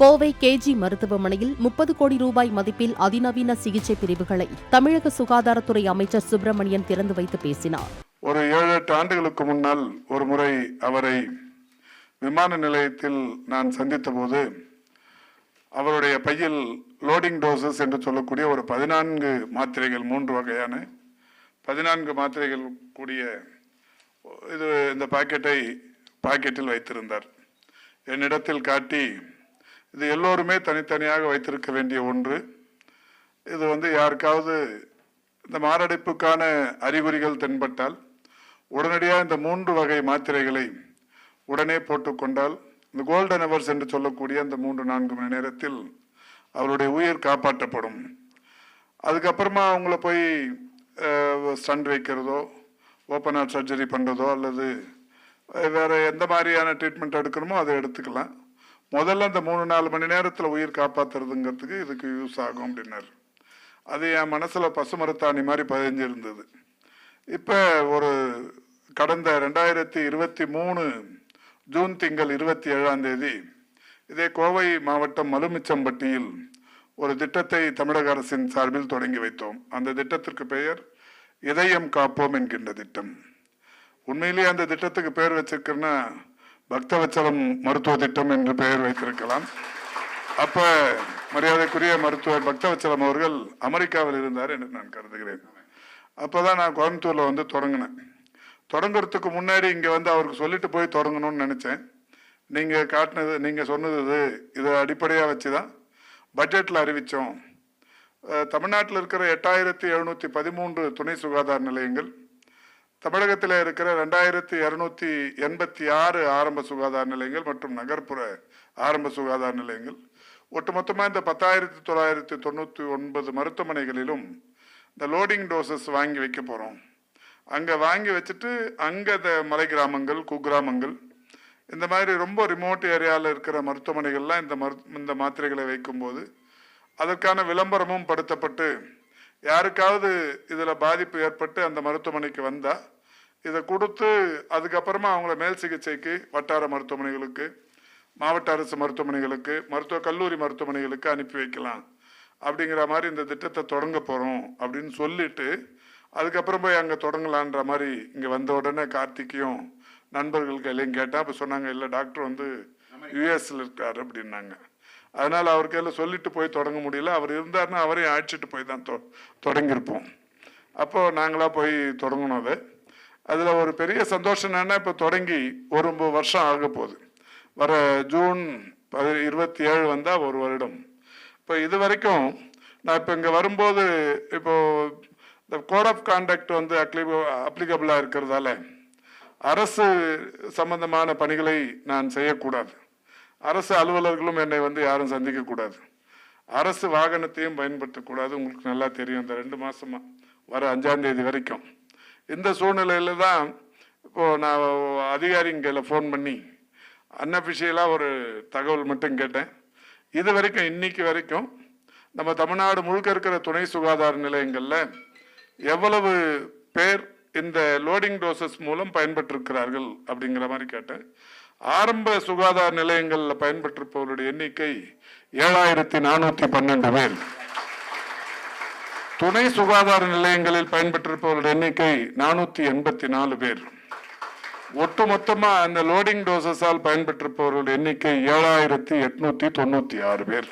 Kovai KG மருத்துவமனையில் 30 கோடி ரூபாய் மதிப்பில் அதிநவீன சிகிச்சை பிரிவுகளை தமிழக சுகாதாரத்துறை அமைச்சர் சுப்பிரமணியன் திறந்து வைத்து பேசினார். ஒரு 7-8 ஆண்டுகளுக்கு முன்னால் ஒரு முறை அவரை விமான நிலையத்தில் நான் சந்தித்த போது அவருடைய பையில் லோடிங் டோசஸ் என்று சொல்லக்கூடிய ஒரு 14 மாத்திரைகள், 3 வகையான 14 மாத்திரைகள் கூடிய இந்த பாக்கெட்டில் வைத்திருந்தார். என்னிடத்தில் காட்டி, இது எல்லோருமே தனித்தனியாக வைத்திருக்க வேண்டிய ஒன்று. இது யாருக்காவது இந்த மாரடைப்புக்கான அறிகுறிகள் தென்பட்டால் உடனடியாக இந்த 3 வகை மாத்திரைகளை உடனே போட்டுக்கொண்டால் இந்த கோல்டன் ஹவர்ஸ் என்று சொல்லக்கூடிய அந்த 3-4 மணி நேரத்தில் அவருடைய உயிர் காப்பாற்றப்படும். அதுக்கப்புறமா அவங்கள போய் ஸ்டண்ட் வைக்கிறதோ, ஓப்பன் ஹார்ட் சர்ஜரி பண்ணுறதோ அல்லது வேறு எந்த மாதிரியான ட்ரீட்மெண்ட் எடுக்கணுமோ அதை எடுத்துக்கலாம். முதல்ல அந்த 3-4 மணி நேரத்தில் உயிர் காப்பாற்றுறதுங்கிறதுக்கு இதுக்கு யூஸ் ஆகும் அப்படின்னாரு. அது என் மனசில் பசுமரத்தாணி மாதிரி பதிஞ்சிருந்தது. இப்போ கடந்த 2023 ஜூன் திங்கள் 27ஆம் தேதி இதே கோவை மாவட்டம் மலுமிச்சம்பட்டியில் ஒரு திட்டத்தை தமிழக அரசின் சார்பில் தொடங்கி வைத்தோம். அந்த திட்டத்திற்கு பெயர் இதயம் காப்போம் என்கின்ற திட்டம். உண்மையிலேயே அந்த திட்டத்துக்கு பெயர் வச்சிருக்கேன்னா பக்தவச்சலம் மருத்துவ திட்டம் என்று பெயர் வைத்திருக்கலாம். அப்ப மரியாதைக்குரிய மருத்துவர் பக்தவச்சலம் அவர்கள் அமெரிக்காவில் இருந்தார் என்று நான் கருதுகிறேன். அப்பதான் நான் கோயம்புத்தூர்ல தொடங்கினேன். தொடங்குறதுக்கு முன்னாடி இங்க அவருக்கு சொல்லிட்டு போய் தொடங்கணும்னு நினைச்சேன். நீங்க சொன்னது இதை அடிப்படையா வச்சுதான் பட்ஜெட்ல அறிவிச்சோம். தமிழ்நாட்டில் இருக்கிற 8713 துணை சுகாதார நிலையங்கள், தமிழகத்தில் இருக்கிற 2286 ஆரம்ப சுகாதார நிலையங்கள் மற்றும் நகர்ப்புற ஆரம்ப சுகாதார நிலையங்கள், ஒட்டுமொத்தமாக இந்த 10,999 மருத்துவமனைகளிலும் இந்த லோடிங் டோசஸ் வாங்கி வைக்க போகிறோம். அங்கே வாங்கி வச்சுட்டு அங்கே இந்த மலை கிராமங்கள், குக்கிராமங்கள், இந்த மாதிரி ரொம்ப ரிமோட் ஏரியாவில் இருக்கிற மருத்துவமனைகள்லாம் இந்த மாத்திரைகளை வைக்கும்போது அதற்கான விளம்பரமும் படுத்தப்பட்டு யாருக்காவது இதில் பாதிப்பு ஏற்பட்டு அந்த மருத்துவமனைக்கு வந்தால் இதை கொடுத்து அதுக்கப்புறமா அவங்கள மேல் சிகிச்சைக்கு வட்டார மருத்துவமனைகளுக்கு, மாவட்ட அரசு மருத்துவமனைகளுக்கு, மருத்துவக் கல்லூரி மருத்துவமனைகளுக்கு அனுப்பி வைக்கலாம் அப்படிங்கிற மாதிரி இந்த திட்டத்தை தொடங்க போகிறோம் அப்படின்னு சொல்லிட்டு அதுக்கப்புறம் போய் அங்கே தொடங்கலான்ற மாதிரி இங்கே வந்த உடனே கார்த்திக்கையும் நண்பர்களுக்கு எல்லாம் கேட்டால் அப்போ சொன்னாங்க, இல்லை டாக்டர் யூஎஸ்ல இருக்காரு அப்படின்னாங்க. அதனால் அவர் கையில் சொல்லிட்டு போய் தொடங்க முடியல. அவர் இருந்தாருன்னா அவரையும் அழைச்சிட்டு போய் தான் தொடங்கியிருப்போம். அப்போது நாங்களாக போய் தொடங்கணும். அதில் ஒரு பெரிய சந்தோஷம் என்னன்னா, இப்போ தொடங்கி 1 வருஷம் ஆக போகுது. வர ஜூன் 27 வந்தால் 1 வருடம். இப்போ இது வரைக்கும் நான் இப்போ இங்கே வரும்போது இந்த கோட் ஆஃப் கான்டக்ட் அப்ளிகபிளாக இருக்கிறதால அரசு சம்பந்தமான பணிகளை நான் செய்யக்கூடாது. அரசு அலுவலர்களும் என்னை யாரும் சந்திக்கக்கூடாது. அரசு வாகனத்தையும் பயன்படுத்தக்கூடாது. உங்களுக்கு நல்லா தெரியும், இந்த 2 மாசமா வர 5ஆம் தேதி வரைக்கும். இந்த சூழ்நிலையில தான் இப்போது நான் அதிகாரிங்களை ஃபோன் பண்ணி அன்அஃபிஷியலாக ஒரு தகவல் மட்டும் கேட்டேன். இது வரைக்கும் இன்னைக்கு வரைக்கும் நம்ம தமிழ்நாடு முழுக்க இருக்கிற துணை சுகாதார நிலையங்களில் எவ்வளவு பேர் இந்த லோடிங் டோசஸ் மூலம் பயன்பெற்றிருக்கிறார்கள் அப்படிங்கிற மாதிரி கேட்டேன். ஆரம்ப சுகாதார நிலையங்களில் பயன்பெற்றிருப்பவருடைய எண்ணிக்கை 7412 பேர். துணை சுகாதார நிலையங்களில் பயன்பெற்றிருப்பவருடைய எண்ணிக்கை 484 பேர். ஒட்டுமொத்தமா அந்த லோடிங் டோசஸால் பயன்பெற்றிருப்பவர்களுடைய எண்ணிக்கை 7896 பேர்.